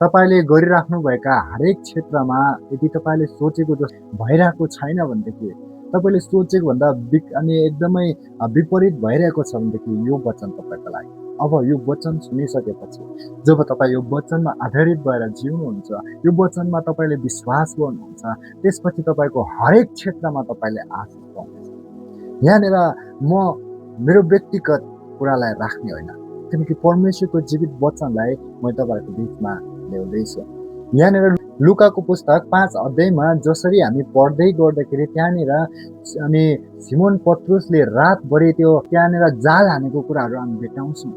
तपाईले गरिराख्नुभएका हरेक क्षेत्रमा यदि तपाईले सोचेको जस्तो भइरहेको छैन भनेदेखि, तपाईले सोचेको भन्दा अनि एकदमै विपरीत भइरहेको छ भनेदेखि यो वचन तपाईको लागि। अब यो वचन सुनिसकेपछि जब तपाईँ यो वचनमा आधारित भएर जिउनुहुन्छ, यो वचनमा तपाईले विश्वास गर्नुहुन्छ, त्यसपछि तपाईको हरेक क्षेत्रमा तपाईले आशिष पाउनुहुन्छ। यहाँनिर म मेरो व्यक्तिगत कुरालाई राख्ने होइन, किनकि परमेश्वरको जीवित वचनलाई म तपाईहरुको बीचमा ल्याउँदैछु। यहाँनिर लुकाको पुस्तक 5 अध्यायमा जसरी हामी पढ्दै गर्दाखेरि त्यहाँनिर अनि सिमोन पत्रुसले रातभरि त्यो त्यहाँनिर जाल हानेको कुराहरू हामी भेटाउँछौँ।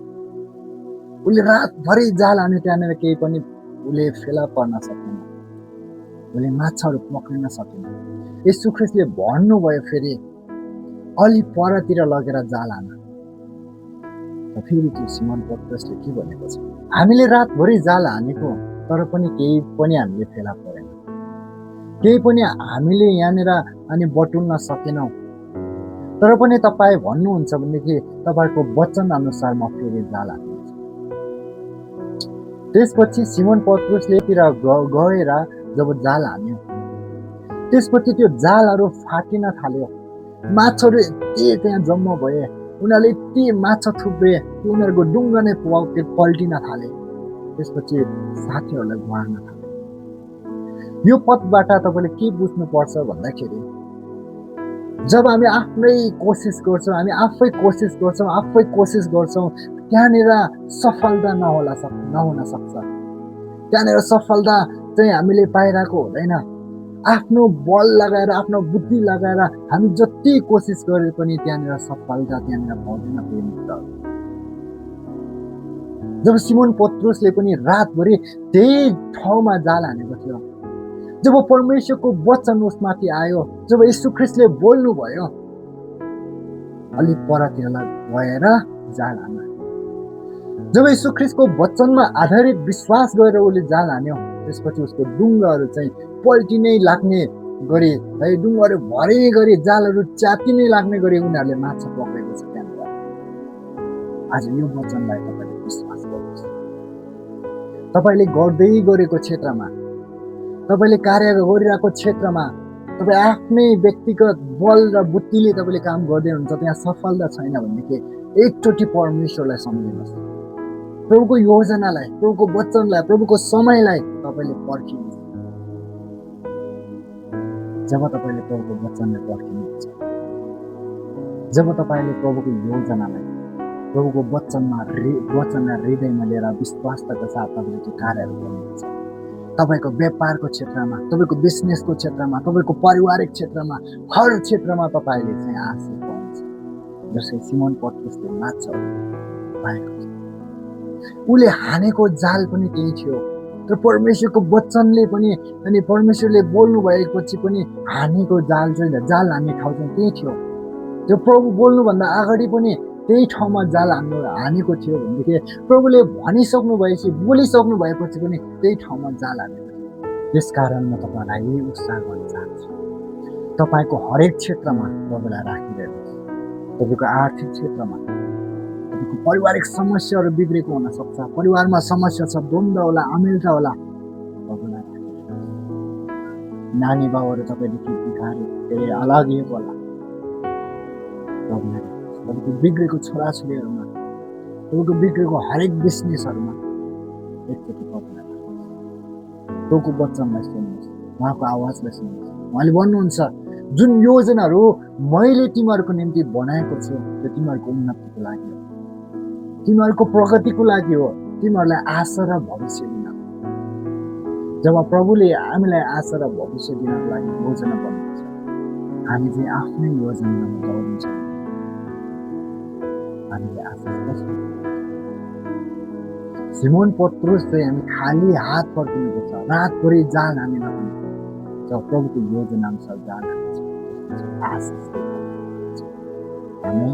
उसले रातभरि जाल हाने, त्यहाँनिर केही पनि उसले फेला पर्न सकेन, उसले माछाहरू पक्रिन सकेन। येशू ख्रीष्टले भन्नुभयो फेरि अलि परतिर लगेर जाल हान। फेरि त्यो सिमोन पत्रुसले के भनेको छ, हामीले रातभरि जाल हानेको तर पनि केही पनि हामीले फेला परेन, केही पनि हामीले यहाँनिर अनि बटुल्न सकेनौँ। तर पनि तपाईँ भन्नुहुन्छ भनेदेखि तपाईँको वचन अनुसार म फेरि जाल हान्छु। त्यसपछि सिमोन पत्रुसले तिर गएर जब जाल हान्यो, त्यसपछि त्यो जालहरू फाटिन थाल्यो, माछाहरू यति त्यहाँ जम्मा भए, उनीहरूले यति माछा थुप्रे कि उनीहरूको डुङ्गा नै पल्टिन थाले। त्यसपछि साथीहरूलाई गुहार्न थाले। यो पदबाट तपाईँले के बुझ्नुपर्छ भन्दाखेरि, जब हामी आफ्नै कोसिस गर्छौँ, हामी आफै कोसिस गर्छौँ, त्यहाँनिर सफलता नहुन सक्छ। त्यहाँनिर सफलता चाहिँ हामीले पाइरहेको हुँदैन। आफ्नो बल लगाएर, आफ्नो बुद्धि लगाएर हामी जति कोसिस गरे पनि त्यहाँनिर सफलता त्यहाँनिर पाउँदैन। जब सिमोन पत्रुसले पनि रातभरि त्यही ठाउँमा जाल हानेको थियो, जब परमेश्वरको वचन उसमाथि आयो, जब येशू ख्रीष्टले बोल्नुभयो अलि परतिर गएर जाल हान, जब येशू ख्रीष्टको वचनमा आधारित विश्वास गरेर उसले जाल हान्यो, त्यसपछि उसको डुङ्गाहरू चाहिँ पल्टिनै लाग्ने गरी है, डुङ्गाहरू भरे गरी, जालहरू च्यातिनै लाग्ने गरी उनीहरूले माछा पक्रेको छ त्यहाँनिर। आज यो वचनलाई तपाईँले विश्वास गर्नुहोस्। तपाईँले गर्दै गरेको क्षेत्रमा, तपाईँले कार्य गरिरहेको क्षेत्रमा, तपाईँ आफ्नै व्यक्तिगत बल र बुद्धिले तपाईँले काम गर्दै हुनुहुन्छ, त्यहाँ सफलता छैन भनेदेखि एकचोटि परमेश्वरलाई सम्झिनुहोस्। प्रभुको योजनालाई, प्रभुको वचनलाई, प्रभुको समयलाई तपाईँले पर्खिनुहोस्। जब तपाईँले प्रभुको वचनलाई पर्खिनुहुन्छ, जब तपाईँले प्रभुको योजनालाई, प्रभुको वचनलाई हृदयमा लिएर विश्वासका साथ तपाईँले त्यो कार्यहरू गर्नुहुन्छ, तपाईँको व्यापारको क्षेत्रमा, तपाईँको बिजनेसको क्षेत्रमा, तपाईँको पारिवारिक क्षेत्रमा, हर क्षेत्रमा तपाईँले चाहिँ आशिष पाउनुहुन्छ। जसरी सिमोन पत्रुसले माछा पाएको थियो, उसले हानेको जाल पनि त्यही थियो, तर परमेश्वरको वचनले पनि अनि परमेश्वरले बोल्नु भएपछि पनि हानेको जाल हान्ने ठाउँ चाहिँ त्यही थियो। त्यो प्रभु बोल्नुभन्दा अगाडि पनि त्यही ठाउँमा जाल हानेको थियो भनेदेखि प्रभुले भनिसक्नु भएपछि, बोलिसक्नु भएपछि पनि त्यही ठाउँमा जाल हानेको थियो। त्यसकारण म तपाईँलाई यही उत्साह गर्न चाहन्छु, तपाईँको हरेक क्षेत्रमा प्रभुलाई राखिदिनुहोस्। तपाईँको आर्थिक क्षेत्रमा, तपाईँको पारिवारिक समस्याहरू बिग्रेको हुन सक्छ, परिवारमा समस्या छ, द्वन्द्व होला, अमिलता होला, प्रभुलाई राखिदिनुहोस्। नानी बाउहरू तपाईँदेखि अलगिएको होला, प्रभुलाई राख्नुहोस्। तपाईँको बिग्रेको छोराछोरीहरूमा, तपाईँको बिग्रेको हरेक बिजनेसहरूमा एकचोटि प्रभुलाई राख्नुहोस्। प्रभुको वचनलाई सुन्नुहोस्, उहाँको आवाजलाई सुन्नुहोस्। उहाँले भन्नुहुन्छ, जुन योजनाहरू मैले तिमीहरूको निम्ति बनाएको छु त्यो तिमीहरूको उन्नतिको लागि हो, तिमीहरूको प्रगतिको लागि हो, तिमीहरूलाई आशा र भविष्य दिन। जब प्रभुले हामीलाई आशा र भविष्य दिनको लागि योजना बनाउँछ, हामी चाहिँ आफ्नै योजनामा दौडिन्छौँ। हामीले आशिष कस्तो सिमोन पत्रुस चाहिँ हामी खाली हात फर्किनुपर्छ, रातभरि जाल हानेर पनि जब प्रभुको योजना अनुसार जाल हान्छ, आशिष हामी